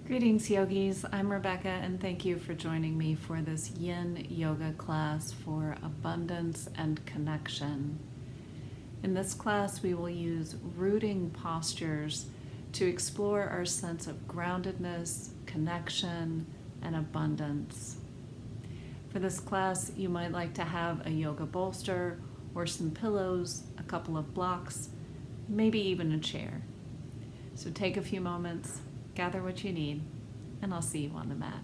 Greetings, yogis. I'm Rebecca, and thank you for joining me for this Yin Yoga class for abundance and connection. In this class, we will use rooting postures to explore our sense of groundedness, connection, and abundance. For this class, you might like to have a yoga bolster or some pillows, a couple of blocks, maybe even a chair. So take a few moments, gather what you need, and I'll see you on the mat.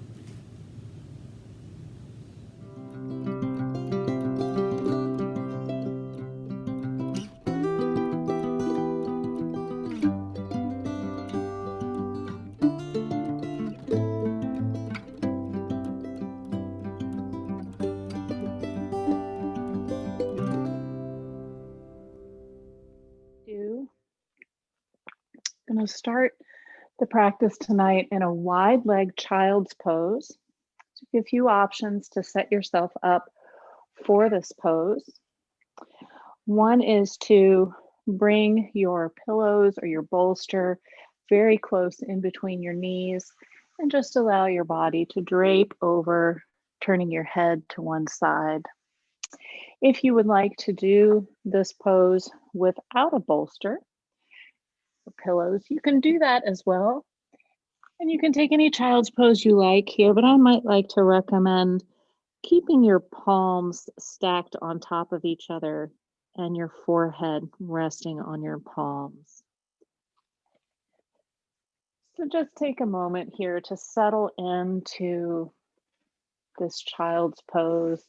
I'm going to start the practice tonight in a wide leg child's pose. So give you options to set yourself up for this pose. One is to bring your pillows or your bolster very close in between your knees and just allow your body to drape over, turning your head to one side. If you would like to do this pose without a bolster or pillows, you can do that as well. And you can take any child's pose you like here, but I might like to recommend keeping your palms stacked on top of each other and your forehead resting on your palms. So just take a moment here to settle into this child's pose,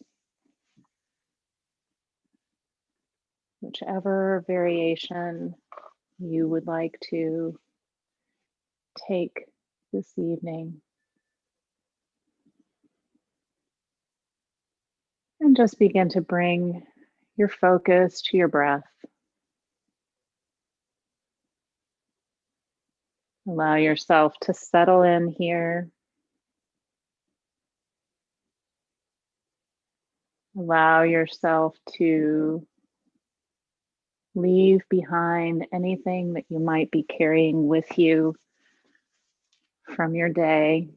whichever variation you would like to take this evening. And just begin to bring your focus to your breath. Allow yourself to settle in here. Allow yourself to leave behind anything that you might be carrying with you from your day.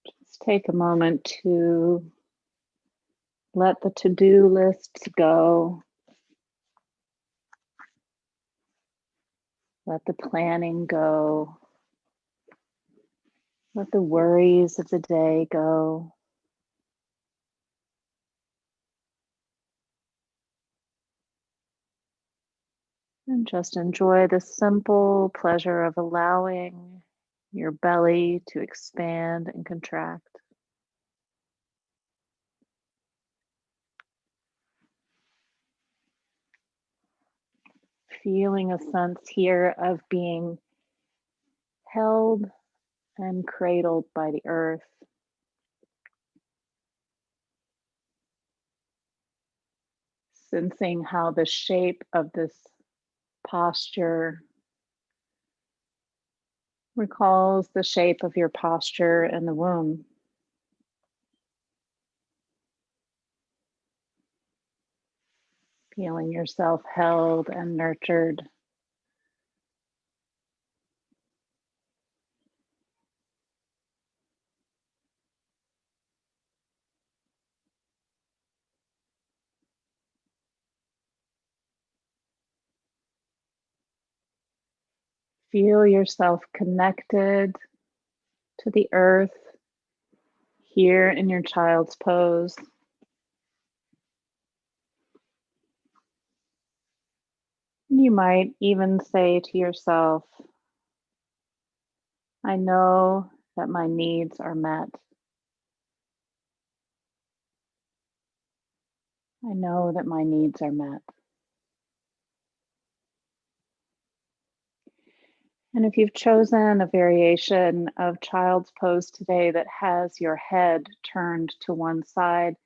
Just take a moment to let the to-do lists go. Let the planning go. Let the worries of the day go. And just enjoy the simple pleasure of allowing your belly to expand and contract. Feeling a sense here of being held and cradled by the earth. Sensing how the shape of this posture recalls the shape of your posture in the womb. Feeling yourself held and nurtured. Feel yourself connected to the earth here in your child's pose. You might even say to yourself, I know that my needs are met. I know that my needs are met. And if you've chosen a variation of child's pose today that has your head turned to one side,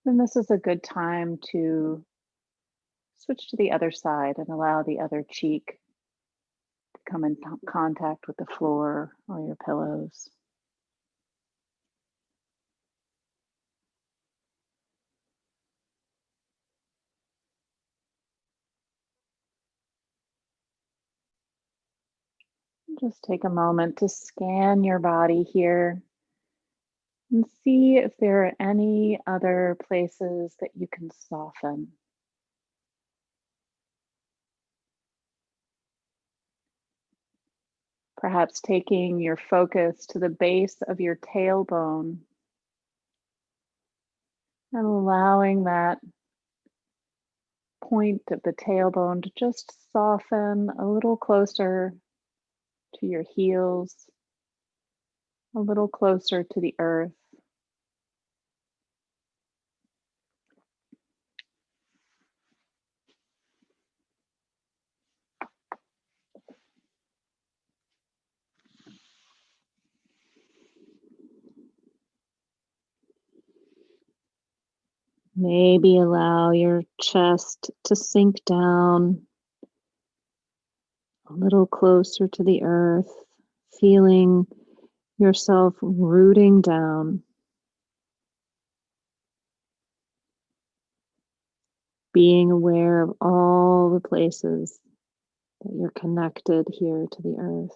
then this is a good time to switch to the other side and allow the other cheek to come in contact with the floor or your pillows. Just take a moment to scan your body here and see if there are any other places that you can soften. Perhaps taking your focus to the base of your tailbone and allowing that point of the tailbone to just soften a little closer to your heels, a little closer to the earth. Maybe allow your chest to sink down a little closer to the earth, feeling yourself rooting down, being aware of all the places that you're connected here to the earth.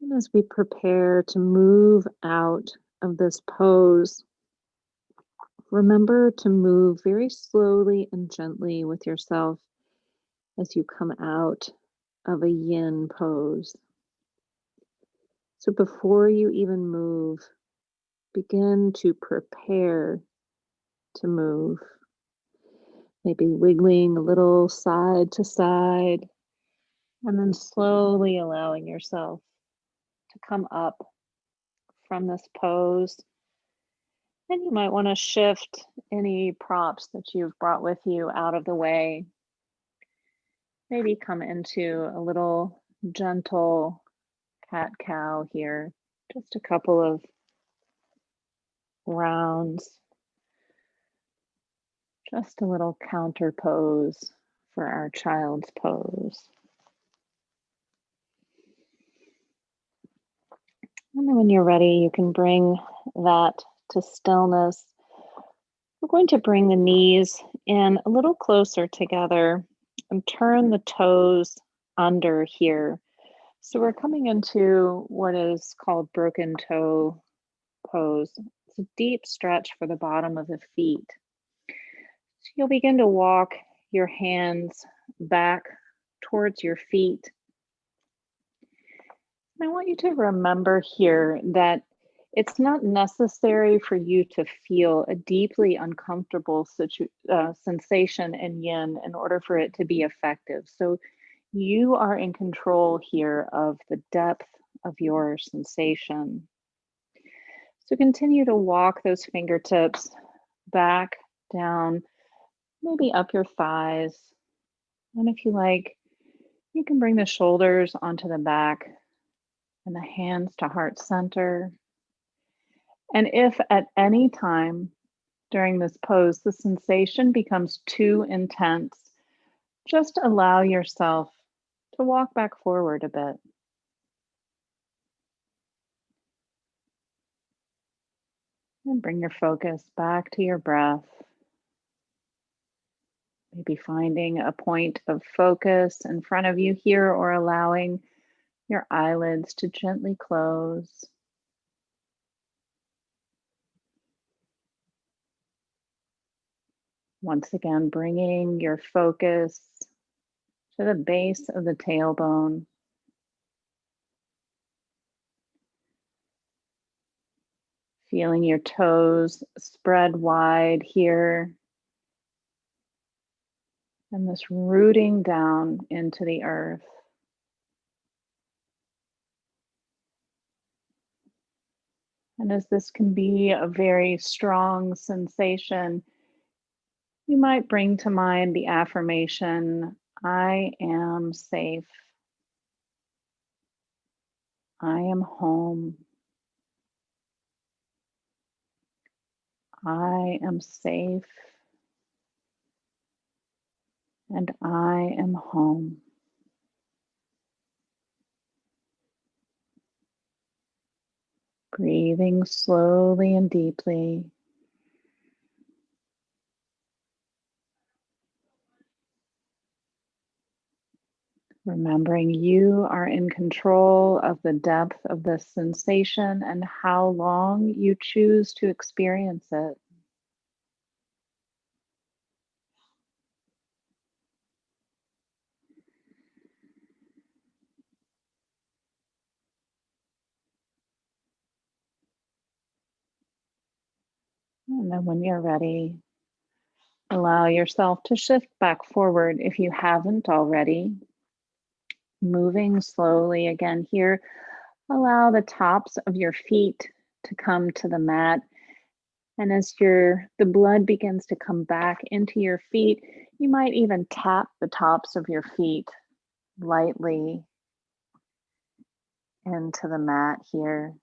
And as we prepare to move out of this pose, remember to move very slowly and gently with yourself as you come out of a yin pose. So before you even move, begin to prepare to move. Maybe wiggling a little side to side, and then slowly allowing yourself to come up from this pose. And you might want to shift any props that you've brought with you out of the way. Maybe come into a little gentle cat cow here. Just a couple of rounds. Just a little counter pose for our child's pose. And then when you're ready, you can bring that to stillness. We're going to bring the knees in a little closer together and turn the toes under here. So we're coming into what is called broken toe pose. It's a deep stretch for the bottom of the feet. So you'll begin to walk your hands back towards your feet. And I want you to remember here that it's not necessary for you to feel a deeply uncomfortable sensation in yin in order for it to be effective. So you are in control here of the depth of your sensation. So continue to walk those fingertips back, down, maybe up your thighs. And if you like, you can bring the shoulders onto the back and the hands to heart center. And if at any time during this pose the sensation becomes too intense, just allow yourself to walk back forward a bit. And bring your focus back to your breath. Maybe finding a point of focus in front of you here or allowing your eyelids to gently close. Once again, bringing your focus to the base of the tailbone. Feeling your toes spread wide here. And this rooting down into the earth. And as this can be a very strong sensation, you might bring to mind the affirmation, I am safe. I am home. I am safe. And I am home. Breathing slowly and deeply. Remembering you are in control of the depth of this sensation and how long you choose to experience it. And then when you're ready, allow yourself to shift back forward if you haven't already. Moving slowly again here. Allow the tops of your feet to come to the mat. And as the blood begins to come back into your feet, you might even tap the tops of your feet lightly into the mat here.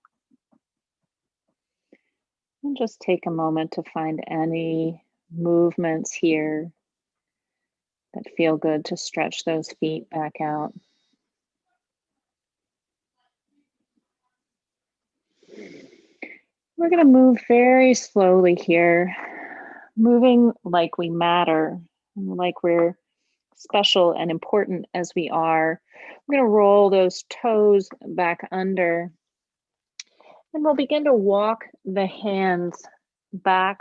And just take a moment to find any movements here that feel good to stretch those feet back out. We're going to move very slowly here, moving like we matter, like we're special and important as we are. We're going to roll those toes back under, and we'll begin to walk the hands back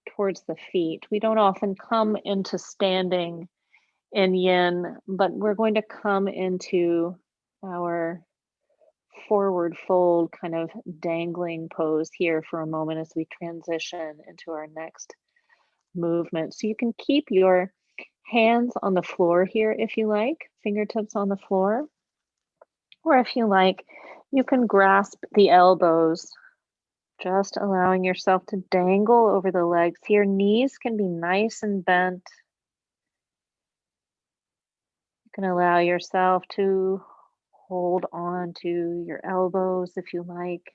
towards the feet. We don't often come into standing in yin, but we're going to come into our forward fold kind of dangling pose here for a moment as we transition into our next movement. So you can keep your hands on the floor here if you like, fingertips on the floor, or if you like, you can grasp the elbows, just allowing yourself to dangle over the legs here. Knees can be nice and bent. You can allow yourself to hold on to your elbows if you like.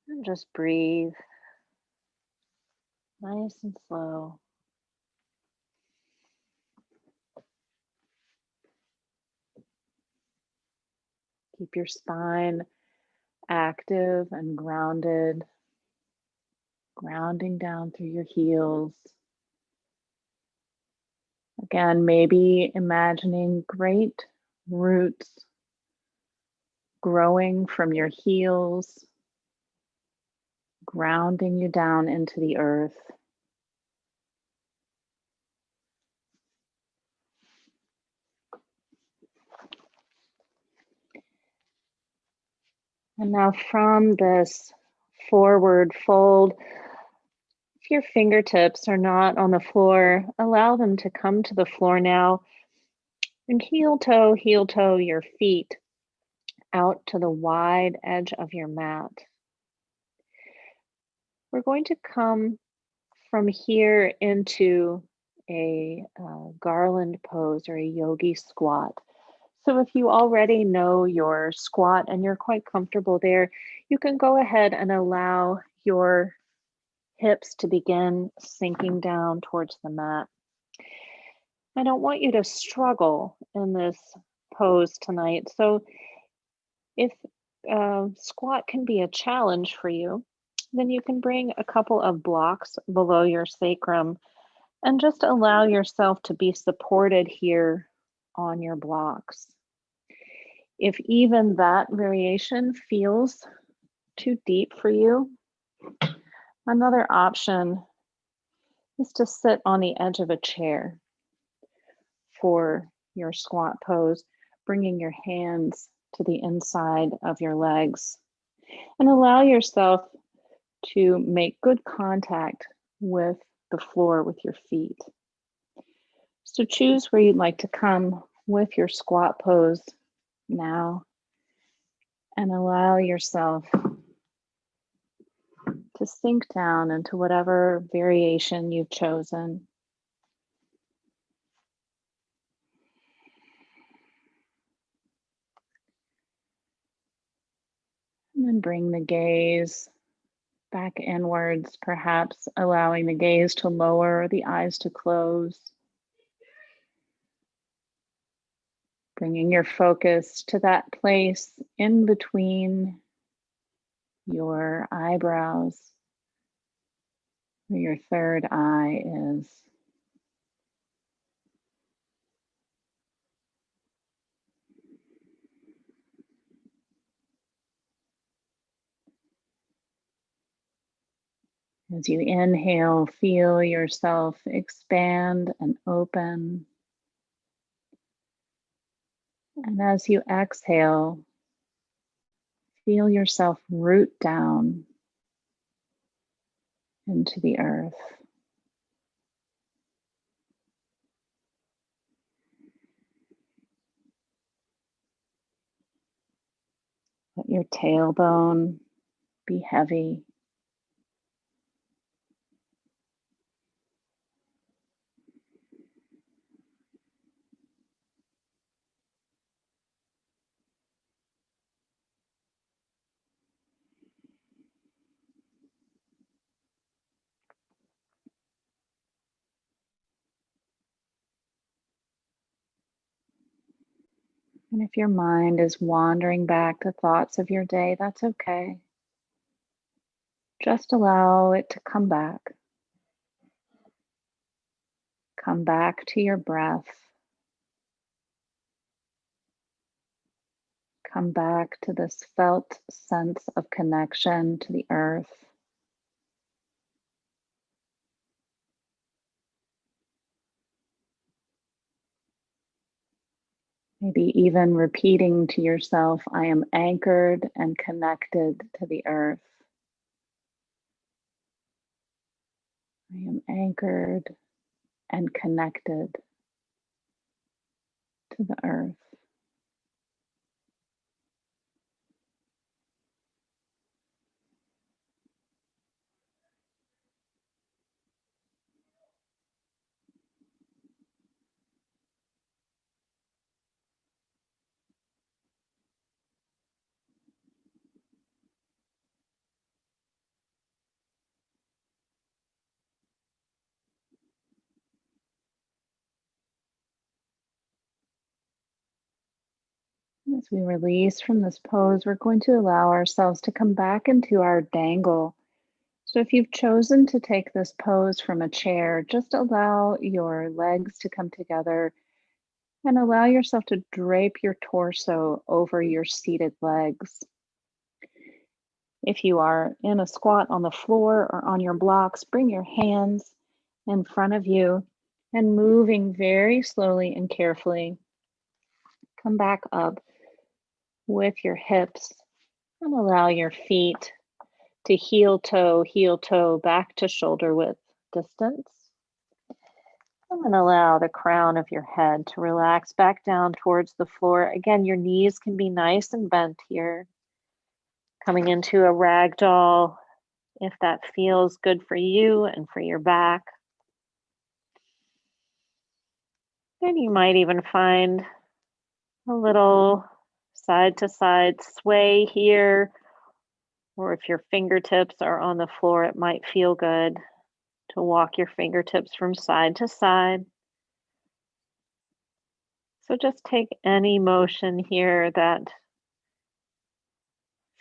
And just breathe nice and slow. Keep your spine active and grounded, grounding down through your heels. Again, maybe imagining great roots growing from your heels, grounding you down into the earth. And now from this forward fold, if your fingertips are not on the floor, allow them to come to the floor now and heel toe, your feet out to the wide edge of your mat. We're going to come from here into a garland pose or a yogi squat. So if you already know your squat and you're quite comfortable there, you can go ahead and allow your hips to begin sinking down towards the mat. I don't want you to struggle in this pose tonight. So if squat can be a challenge for you, then you can bring a couple of blocks below your sacrum and just allow yourself to be supported here on your blocks. If even that variation feels too deep for you, another option is to sit on the edge of a chair for your squat pose, bringing your hands to the inside of your legs and allow yourself to make good contact with the floor with your feet. So choose where you'd like to come with your squat pose now and allow yourself to sink down into whatever variation you've chosen. And then bring the gaze back inwards, perhaps allowing the gaze to lower, the eyes to close. Bringing your focus to that place in between your eyebrows, where your third eye is. As you inhale, feel yourself expand and open. And as you exhale, feel yourself root down into the earth. Let your tailbone be heavy. And if your mind is wandering back to thoughts of your day, that's okay. Just allow it to come back. Come back to your breath. Come back to this felt sense of connection to the earth. Maybe even repeating to yourself, I am anchored and connected to the earth. I am anchored and connected to the earth. As we release from this pose, we're going to allow ourselves to come back into our dangle. So if you've chosen to take this pose from a chair, just allow your legs to come together and allow yourself to drape your torso over your seated legs. If you are in a squat on the floor or on your blocks, bring your hands in front of you and moving very slowly and carefully, come back up with your hips and allow your feet to heel toe, back to shoulder width distance. And then allow the crown of your head to relax back down towards the floor. Again, your knees can be nice and bent here. Coming into a ragdoll if that feels good for you and for your back. And you might even find a little side to side sway here, or if your fingertips are on the floor, it might feel good to walk your fingertips from side to side. So just take any motion here that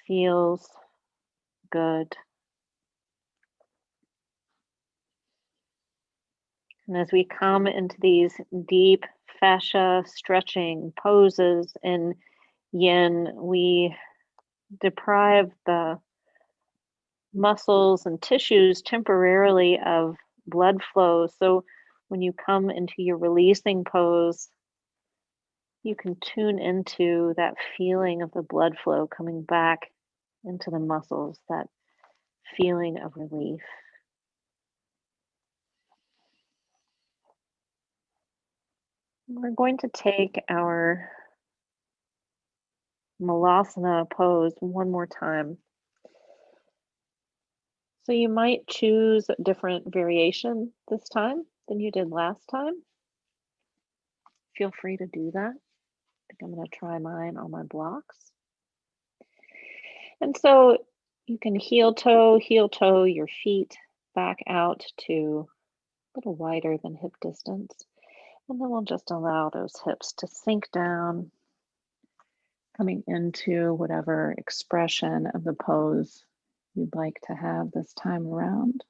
feels good. And as we come into these deep fascia stretching poses in Yin, we deprive the muscles and tissues temporarily of blood flow. So when you come into your releasing pose, you can tune into that feeling of the blood flow coming back into the muscles, that feeling of relief. We're going to take our Malasana pose one more time. So you might choose a different variation this time than you did last time. Feel free to do that. I think I'm going to try mine on my blocks. And so you can heel toe your feet back out to a little wider than hip distance. And then we'll just allow those hips to sink down, coming into whatever expression of the pose you'd like to have this time around.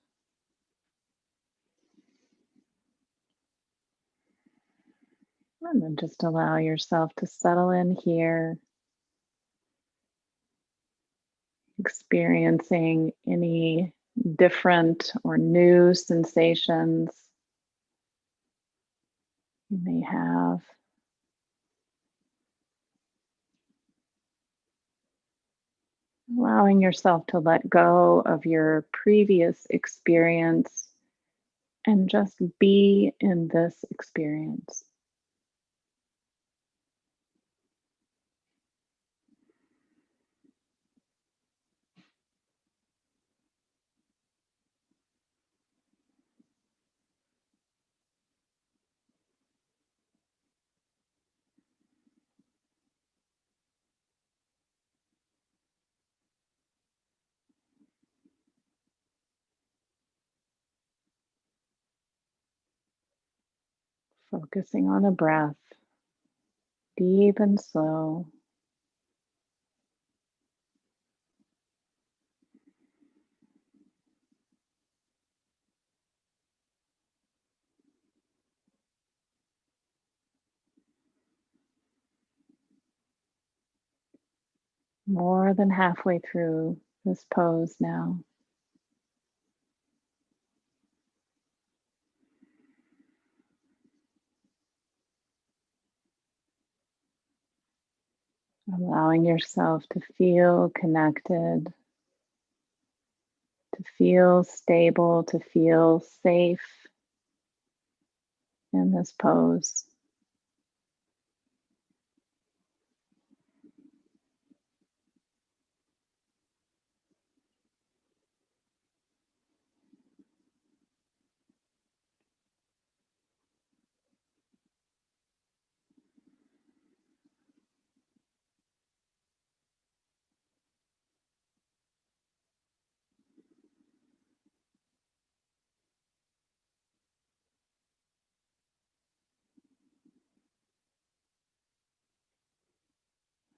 And then just allow yourself to settle in here, experiencing any different or new sensations you may have. Allowing yourself to let go of your previous experience and just be in this experience. Focusing on the breath, deep and slow. More than halfway through this pose now. Allowing yourself to feel connected, to feel stable, to feel safe in this pose.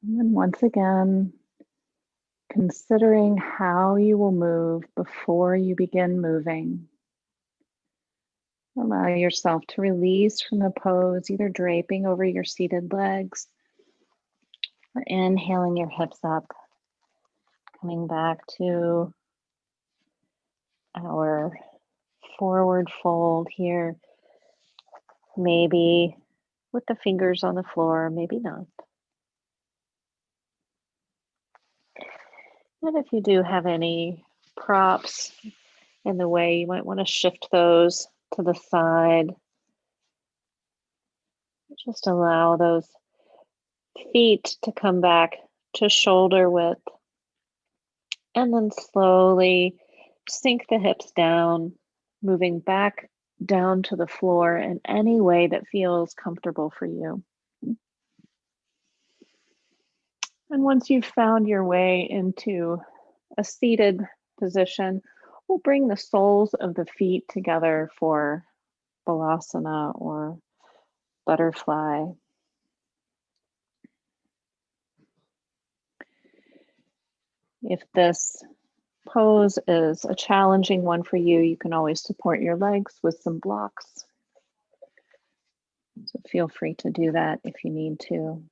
And then once again, considering how you will move before you begin moving. Allow yourself to release from the pose, either draping over your seated legs or inhaling your hips up, coming back to our forward fold here, maybe with the fingers on the floor, maybe not. And if you do have any props in the way, you might want to shift those to the side. Just allow those feet to come back to shoulder width. And then slowly sink the hips down, moving back down to the floor in any way that feels comfortable for you. And once you've found your way into a seated position, we'll bring the soles of the feet together for balasana or butterfly. If this pose is a challenging one for you, you can always support your legs with some blocks. So feel free to do that if you need to.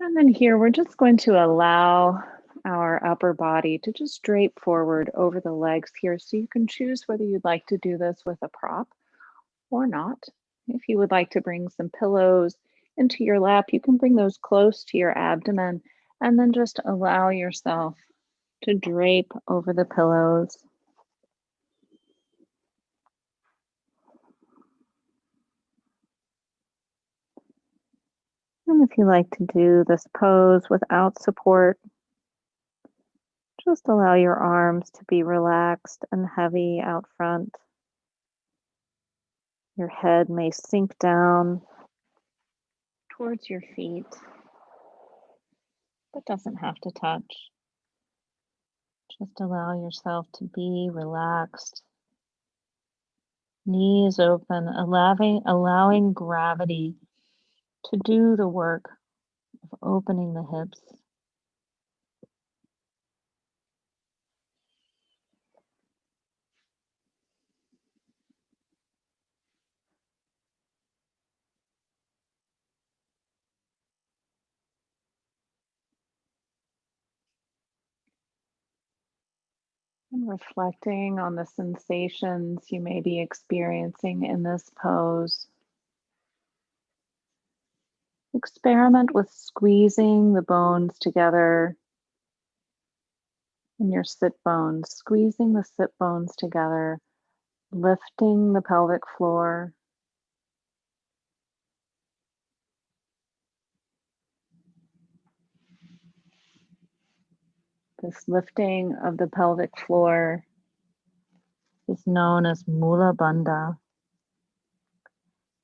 And then here, we're just going to allow our upper body to just drape forward over the legs here. So you can choose whether you'd like to do this with a prop or not. If you would like to bring some pillows into your lap, you can bring those close to your abdomen and then just allow yourself to drape over the pillows. And if you like to do this pose without support, just allow your arms to be relaxed and heavy out front. Your head may sink down towards your feet, but doesn't have to touch. Just allow yourself to be relaxed. Knees open, allowing gravity to do the work of opening the hips. And reflecting on the sensations you may be experiencing in this pose. Experiment with squeezing the bones together in your sit bones, squeezing the sit bones together, lifting the pelvic floor. This lifting of the pelvic floor is known as Mula Bandha,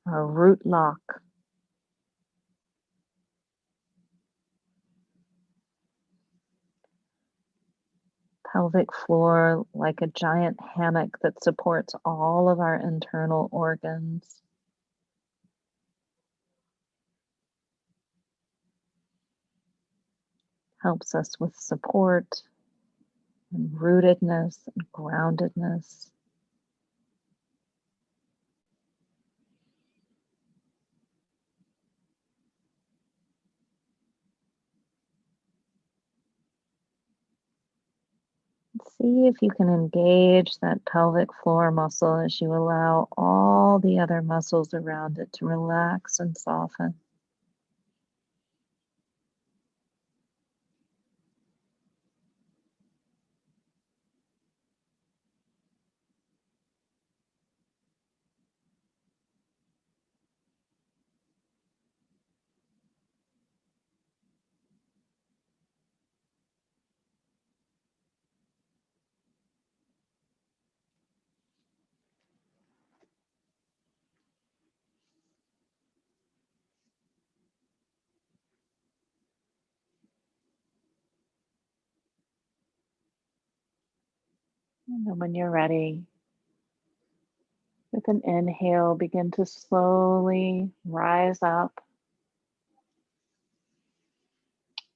or root lock. Pelvic floor like a giant hammock that supports all of our internal organs. Helps us with support and rootedness and groundedness. See if you can engage that pelvic floor muscle as you allow all the other muscles around it to relax and soften. And then when you're ready, with an inhale, begin to slowly rise up,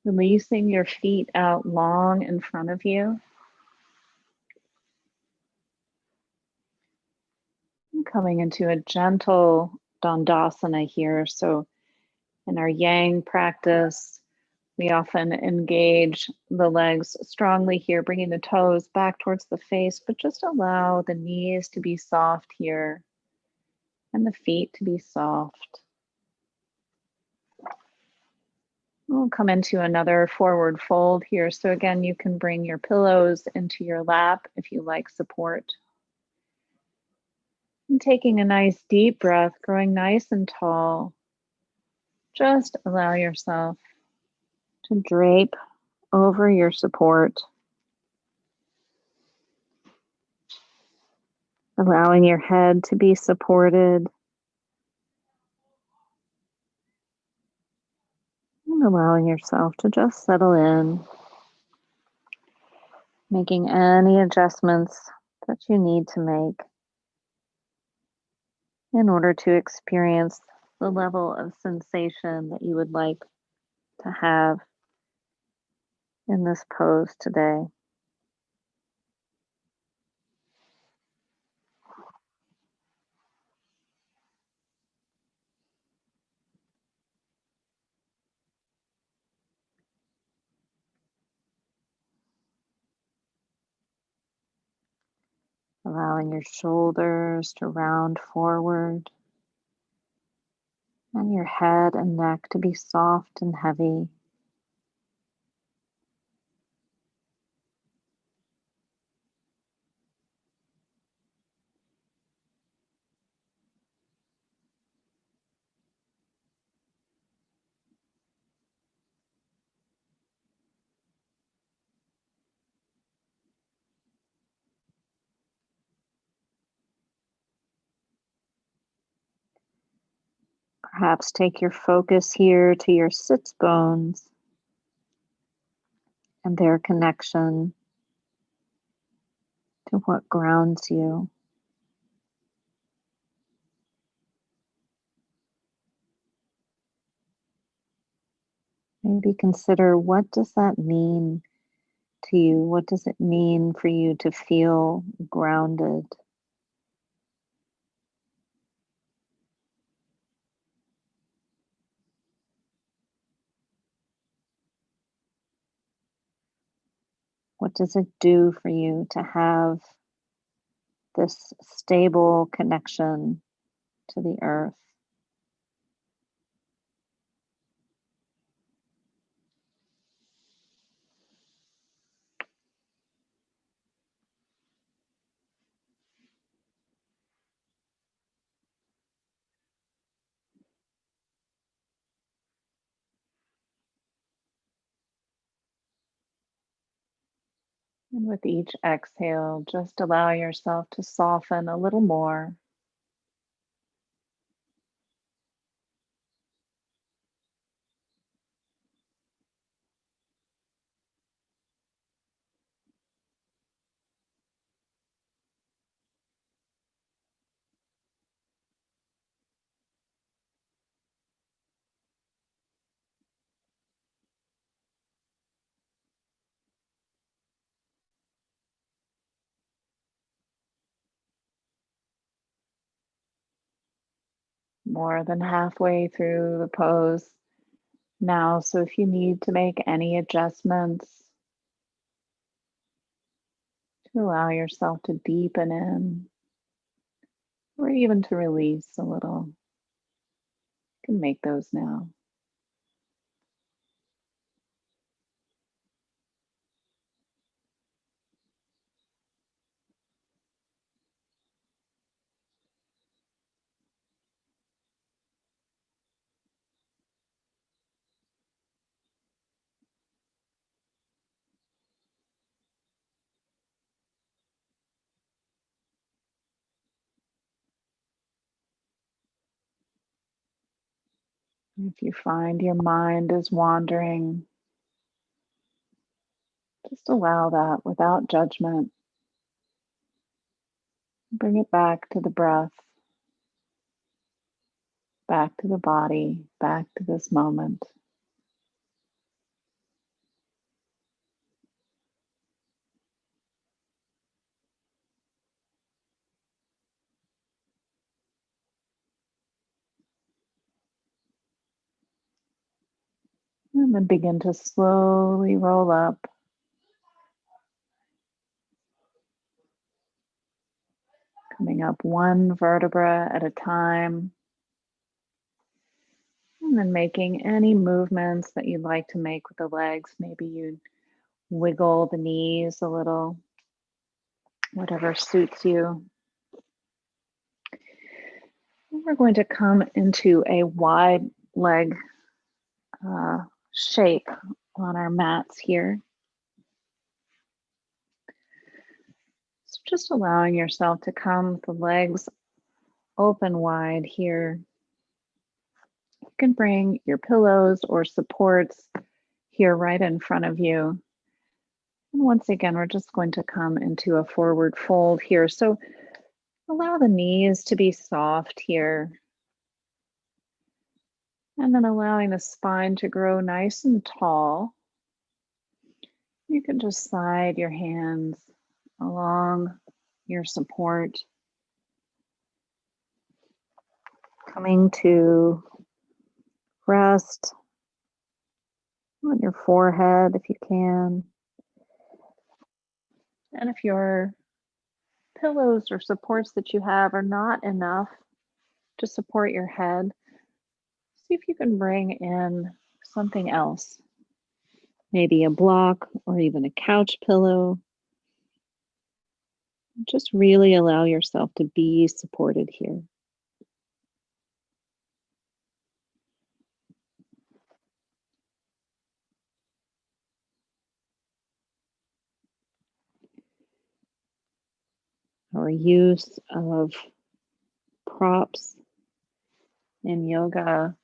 releasing your feet out long in front of you. And coming into a gentle Dandasana here. So in our Yang practice, we often engage the legs strongly here, bringing the toes back towards the face, but just allow the knees to be soft here and the feet to be soft. We'll come into another forward fold here. So again, you can bring your pillows into your lap if you like support. And taking a nice deep breath, growing nice and tall. Just allow yourself to drape over your support, allowing your head to be supported, and allowing yourself to just settle in, making any adjustments that you need to make in order to experience the level of sensation that you would like to have in this pose today. Allowing your shoulders to round forward and your head and neck to be soft and heavy. Perhaps take your focus here to your sits bones and their connection to what grounds you. Maybe consider, what does that mean to you? What does it mean for you to feel grounded? What does it do for you to have this stable connection to the earth? And with each exhale, just allow yourself to soften a little more. More than halfway through the pose now. So if you need to make any adjustments, to allow yourself to deepen in or even to release a little, you can make those now. If you find your mind is wandering, just allow that without judgment. Bring it back to the breath, back to the body, back to this moment. And then begin to slowly roll up, coming up one vertebra at a time, and then making any movements that you'd like to make with the legs. Maybe you wiggle the knees a little, whatever suits you. We're going to come into a wide leg shape on our mats here. So just allowing yourself to come with the legs open wide here. You can bring your pillows or supports here right in front of you. And once again, we're just going to come into a forward fold here. So allow the knees to be soft here. And then allowing the spine to grow nice and tall. You can just slide your hands along your support, coming to rest on your forehead if you can. And if your pillows or supports that you have are not enough to support your head, see if you can bring in something else, maybe a block or even a couch pillow. Just really allow yourself to be supported here. Our use of props in yoga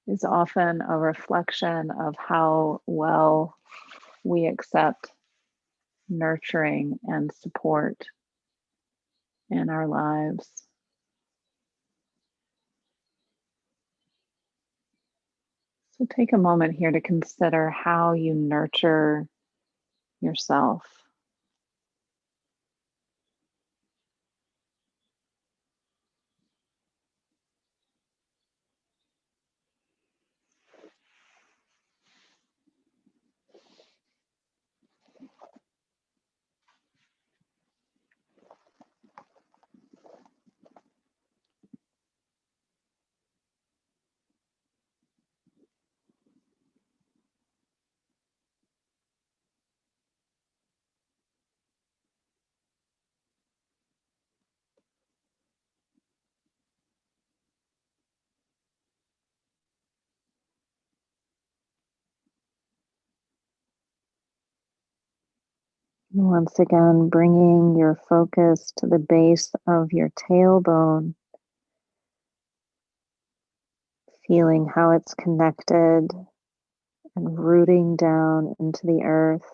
is often a reflection of how well we accept nurturing and support in our lives. So take a moment here to consider how you nurture yourself. Once again, bringing your focus to the base of your tailbone, feeling how it's connected and rooting down into the earth.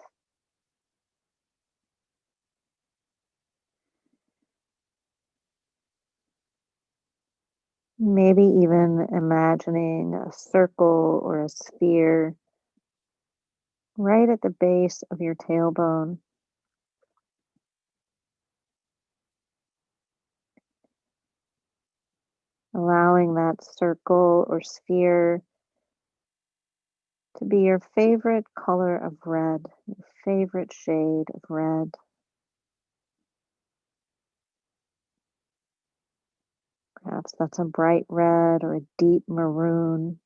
Maybe even imagining a circle or a sphere right at the base of your tailbone. Allowing that circle or sphere to be your favorite color of red, your favorite shade of red. Perhaps that's a bright red or a deep maroon.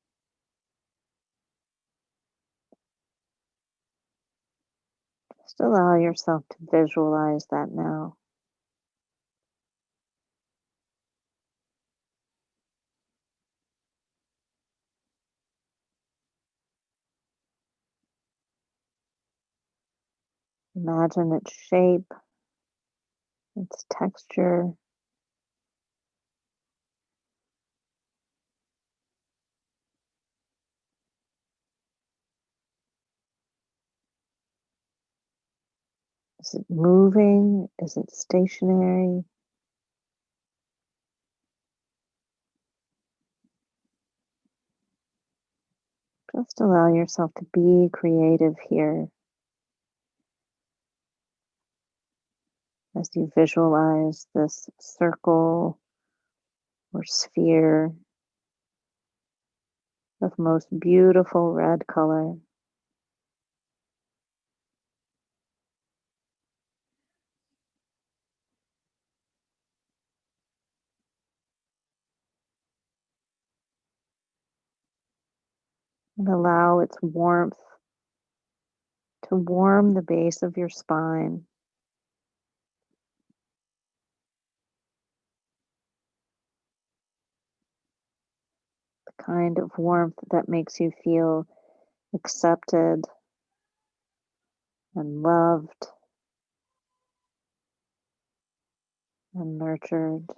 Just allow yourself to visualize that now. Imagine its shape, its texture. Is it moving? Is it stationary? Just allow yourself to be creative here as you visualize this circle or sphere of most beautiful red color. And allow its warmth to warm the base of your spine. The kind of warmth that makes you feel accepted and loved and nurtured.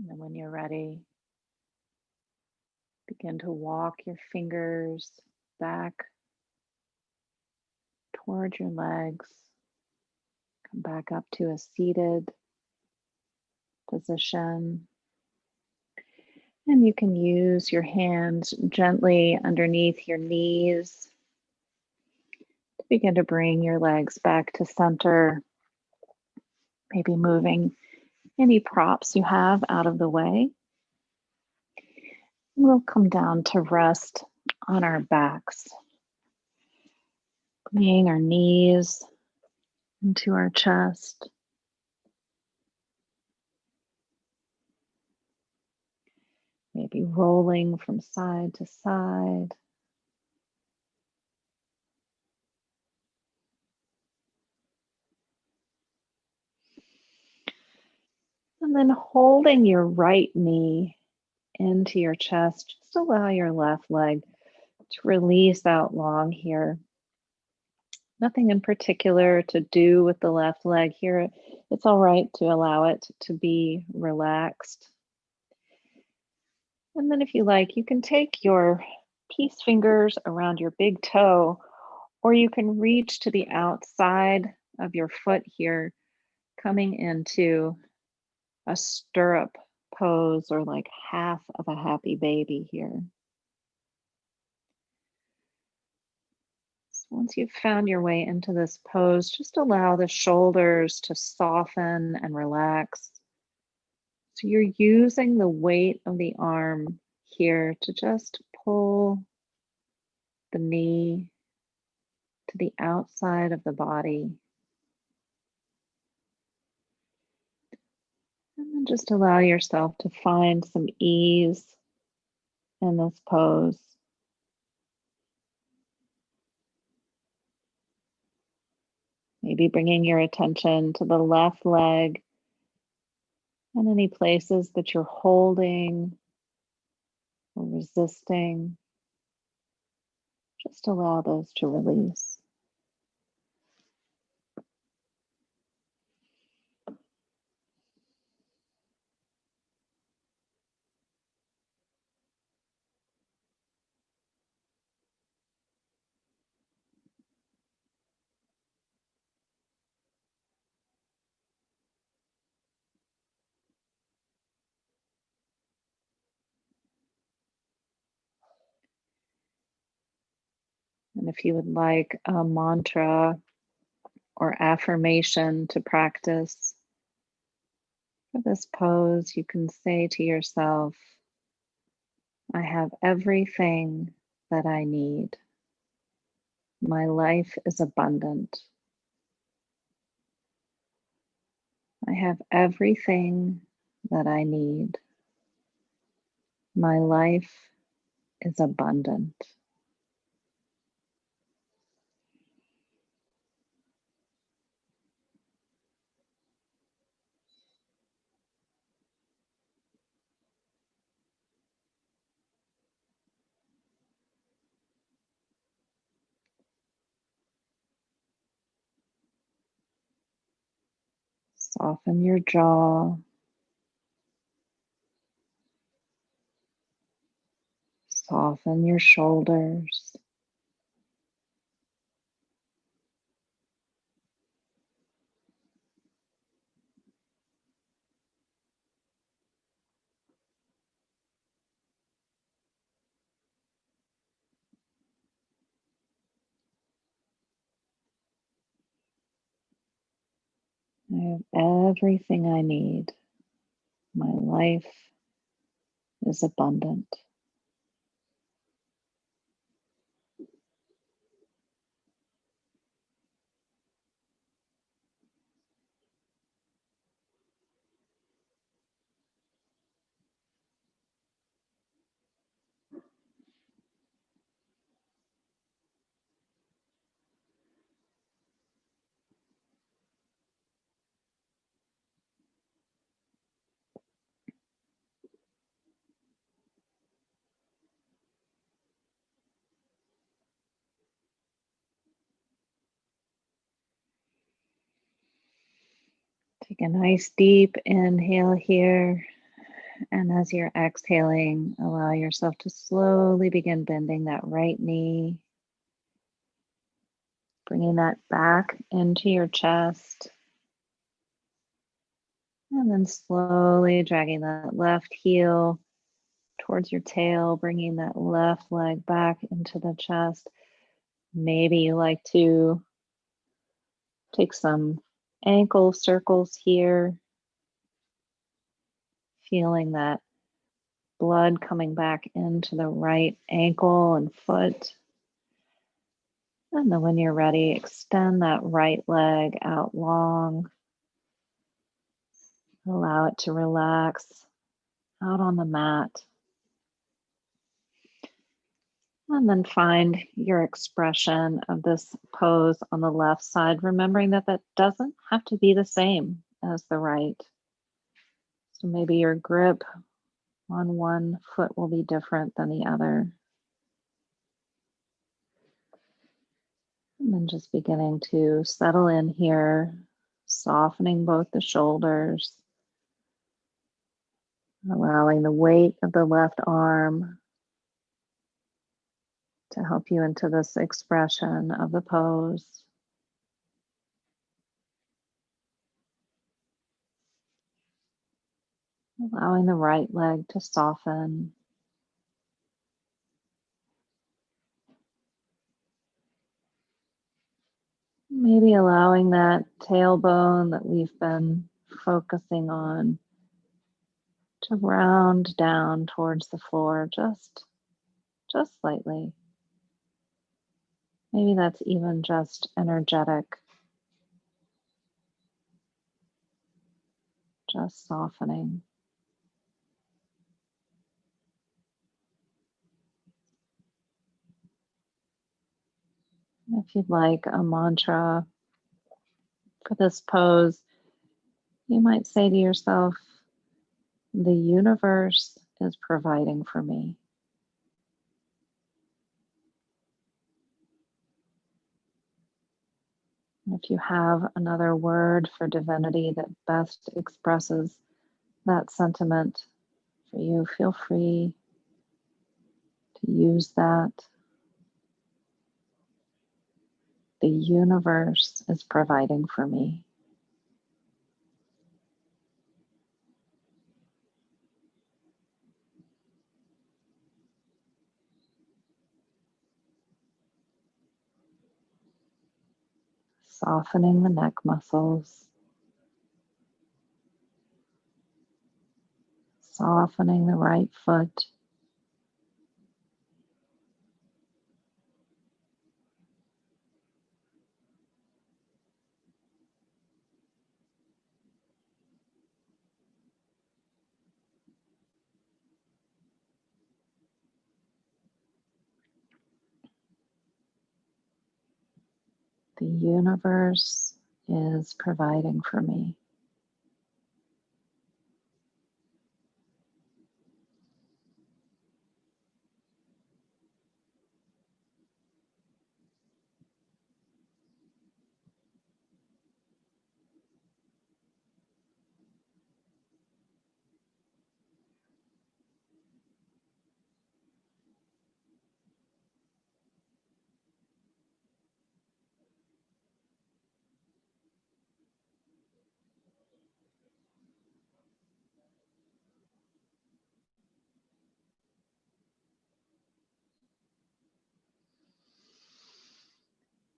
And when you're ready, begin to walk your fingers back toward your legs. Come back up to a seated position. And you can use your hands gently underneath your knees to begin to bring your legs back to center, maybe moving any props you have out of the way. And we'll come down to rest on our backs, bringing our knees into our chest. Maybe rolling from side to side. And then holding your right knee into your chest. Just allow your left leg to release out long here. Nothing in particular to do with the left leg here. It's all right to allow it to be relaxed. And then if you like, you can take your peace fingers around your big toe, or you can reach to the outside of your foot here, coming into a stirrup pose, or like half of a happy baby here. So once you've found your way into this pose, just allow the shoulders to soften and relax. So you're using the weight of the arm here to just pull the knee to the outside of the body. And then just allow yourself to find some ease in this pose. Maybe bringing your attention to the left leg and any places that you're holding or resisting. Just allow those to release. And if you would like a mantra or affirmation to practice for this pose, you can say to yourself, I have everything that I need. My life is abundant. I have everything that I need. My life is abundant. Soften your jaw. Soften your shoulders. I have everything I need. My life is abundant. Take a nice deep inhale here. And as you're exhaling, allow yourself to slowly begin bending that right knee, bringing that back into your chest. And then slowly dragging that left heel towards your tail, bringing that left leg back into the chest. Maybe you like to take some ankle circles here, feeling that blood coming back into the right ankle and foot. And then when you're ready, extend that right leg out long. Allow it to relax out on the mat. And then find your expression of this pose on the left side, remembering that that doesn't have to be the same as the right. So maybe your grip on one foot will be different than the other. And then just beginning to settle in here, softening both the shoulders, allowing the weight of the left arm to help you into this expression of the pose. Allowing the right leg to soften. Maybe allowing that tailbone that we've been focusing on to round down towards the floor just slightly. Maybe that's even just energetic, just softening. If you'd like a mantra for this pose, you might say to yourself, the universe is providing for me. If you have another word for divinity that best expresses that sentiment for you, feel free to use that. The universe is providing for me. Softening the neck muscles, softening the right foot. The universe is providing for me.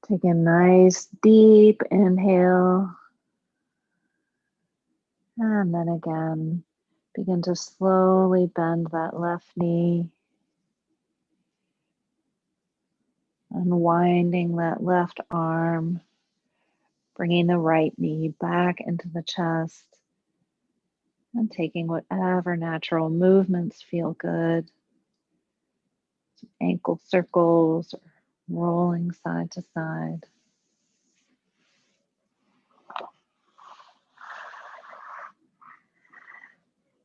Take a nice deep inhale. And then again, begin to slowly bend that left knee. Unwinding that left arm. Bringing the right knee back into the chest. And taking whatever natural movements feel good. Some ankle circles or rolling side to side.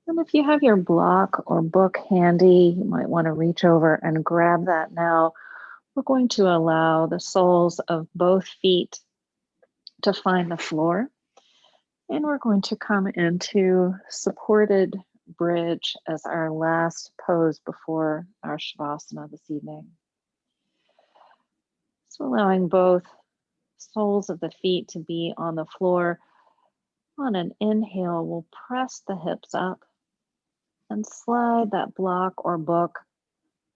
And if you have your block or book handy, you might want to reach over and grab that now. We're going to allow the soles of both feet to find the floor. And we're going to come into supported bridge as our last pose before our Shavasana this evening. So allowing both soles of the feet to be on the floor. On an inhale, we'll press the hips up and slide that block or book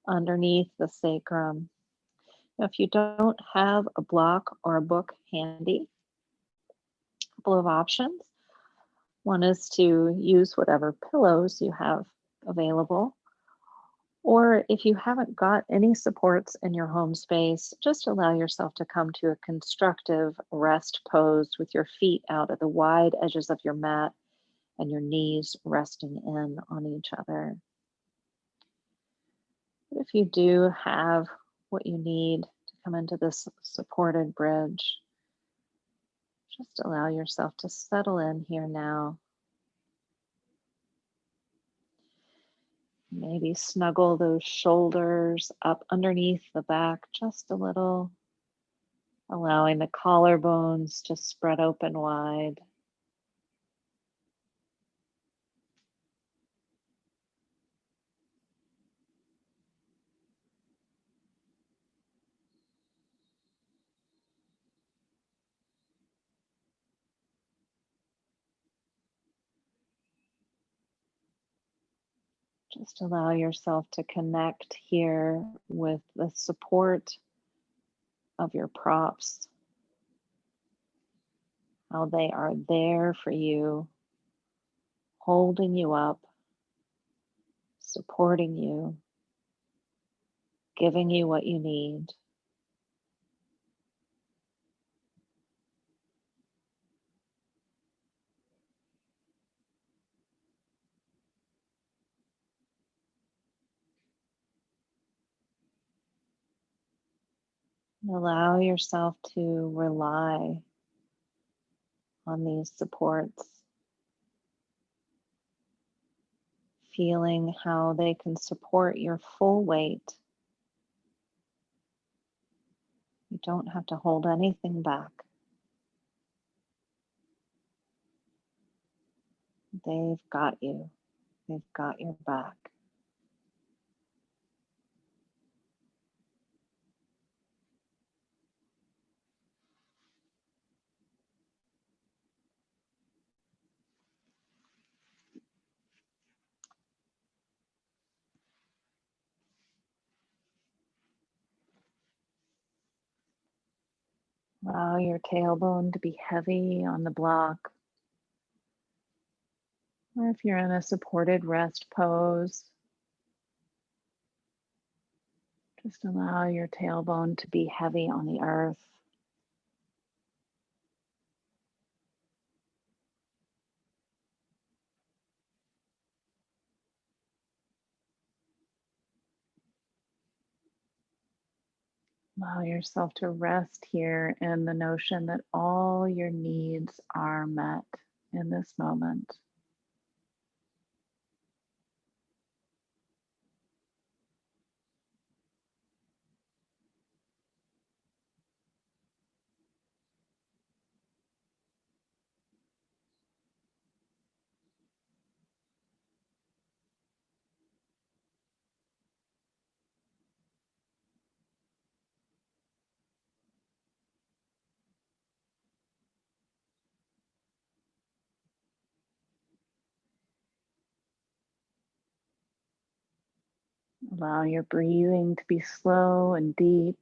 underneath the sacrum. Now, if you don't have a block or a book handy, a couple of options. One is to use whatever pillows you have available. Or if you haven't got any supports in your home space, just allow yourself to come to a constructive rest pose with your feet out at the wide edges of your mat and your knees resting in on each other. But if you do have what you need to come into this supported bridge, just allow yourself to settle in here now. Maybe snuggle those shoulders up underneath the back just a little, allowing the collarbones to spread open wide. Just allow yourself to connect here with the support of your props, how they are there for you, holding you up, supporting you, giving you what you need. Allow yourself to rely on these supports, feeling how they can support your full weight. You don't have to hold anything back. They've got you. They've got your back. Allow your tailbone to be heavy on the block. Or if you're in a supported rest pose, just allow your tailbone to be heavy on the earth. Allow yourself to rest here in the notion that all your needs are met in this moment. Allow your breathing to be slow and deep.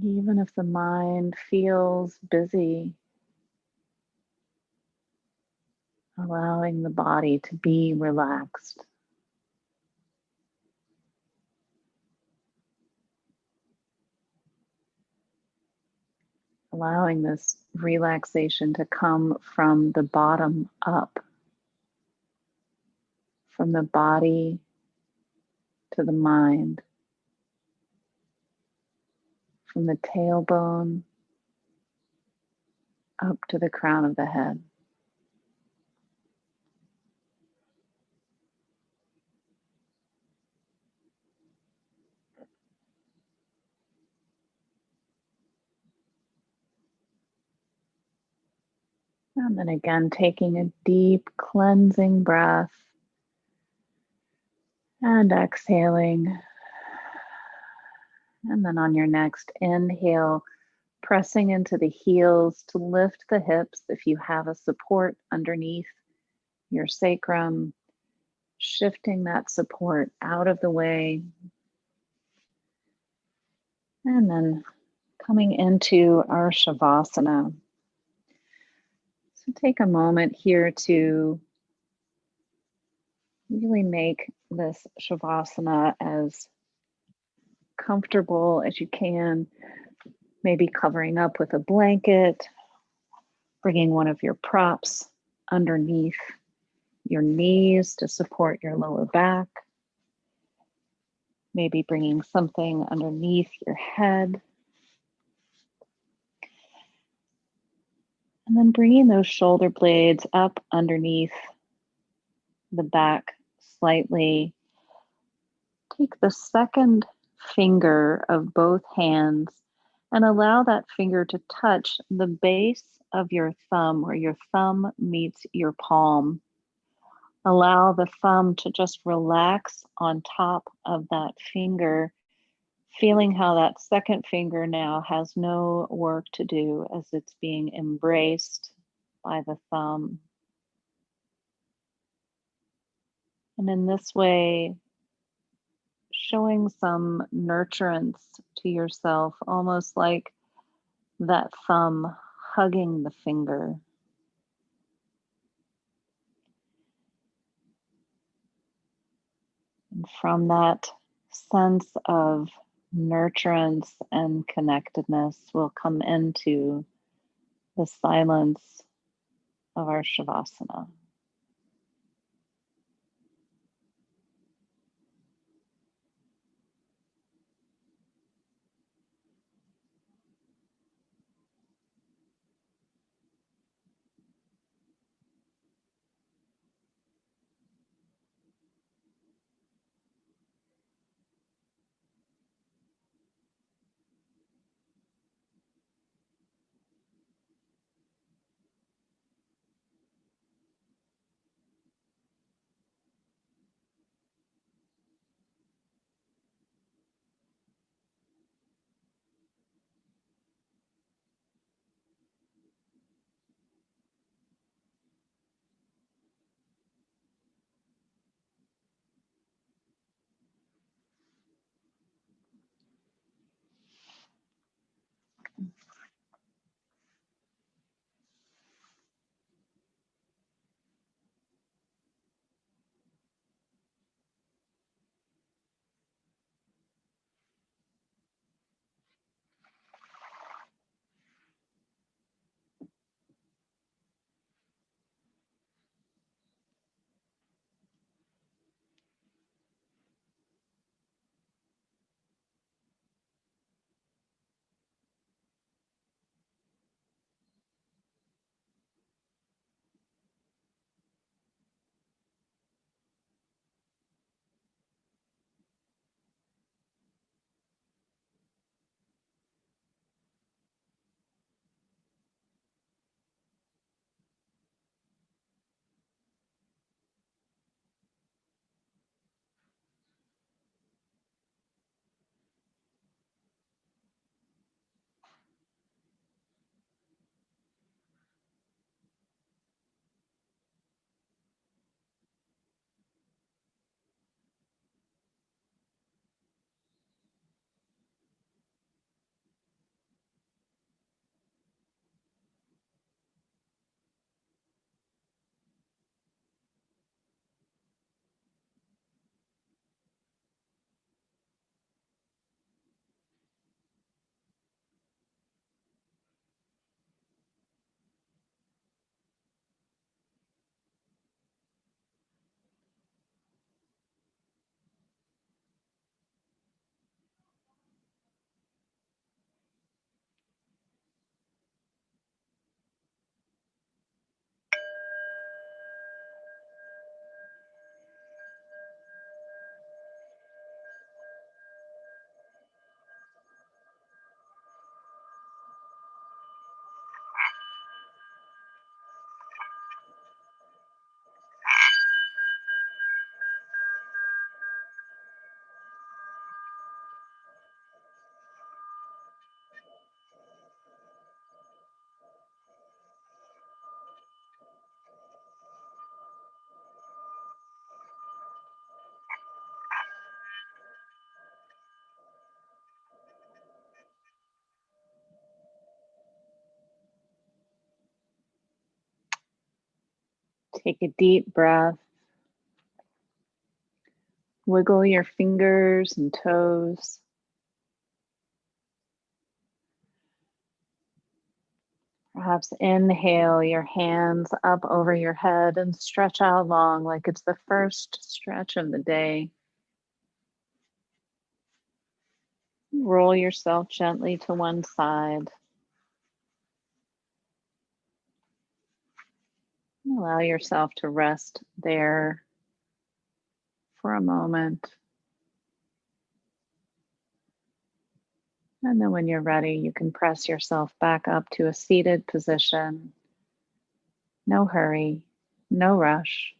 Even if the mind feels busy, allowing the body to be relaxed. Allowing this relaxation to come from the bottom up, from the body to the mind, from the tailbone up to the crown of the head. And then again, taking a deep cleansing breath and exhaling. And then on your next inhale, pressing into the heels to lift the hips if you have a support underneath your sacrum, shifting that support out of the way. And then coming into our Shavasana. So take a moment here to really make this Shavasana as comfortable as you can. Maybe covering up with a blanket, bringing one of your props underneath your knees to support your lower back. Maybe bringing something underneath your head. And then bringing those shoulder blades up underneath the back slightly. Take the second finger of both hands and allow that finger to touch the base of your thumb where your thumb meets your palm. Allow the thumb to just relax on top of that finger, feeling how that second finger now has no work to do as it's being embraced by the thumb. And in this way, showing some nurturance to yourself, almost like that thumb hugging the finger. And from that sense of nurturance and connectedness, we'll come into the silence of our Shavasana. Take a deep breath. Wiggle your fingers and toes. Perhaps inhale your hands up over your head and stretch out long like it's the first stretch of the day. Roll yourself gently to one side. Allow yourself to rest there for a moment. And then when you're ready, you can press yourself back up to a seated position. No hurry, no rush.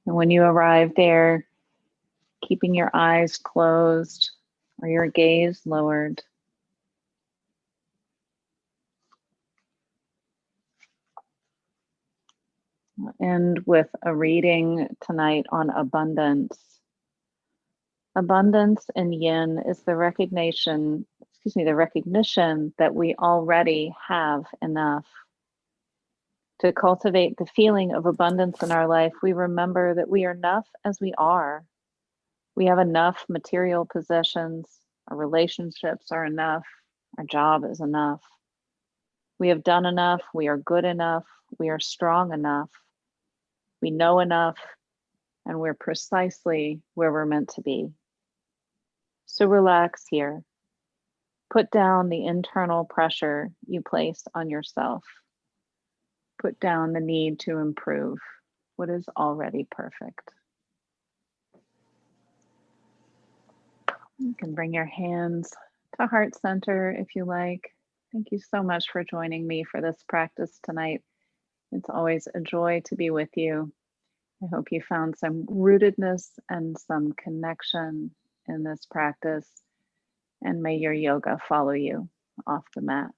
And when you arrive there, keeping your eyes closed or your gaze lowered, I'll end with a reading tonight on abundance. Abundance in Yin is the recognition that we already have enough. To cultivate the feeling of abundance in our life, we remember that we are enough as we are. We have enough material possessions, our relationships are enough, our job is enough. We have done enough, we are good enough, we are strong enough, we know enough, and we're precisely where we're meant to be. So relax here. Put down the internal pressure you place on yourself. Put down the need to improve what is already perfect. You can bring your hands to heart center if you like. Thank you so much for joining me for this practice tonight. It's always a joy to be with you. I hope you found some rootedness and some connection in this practice, and may your yoga follow you off the mat.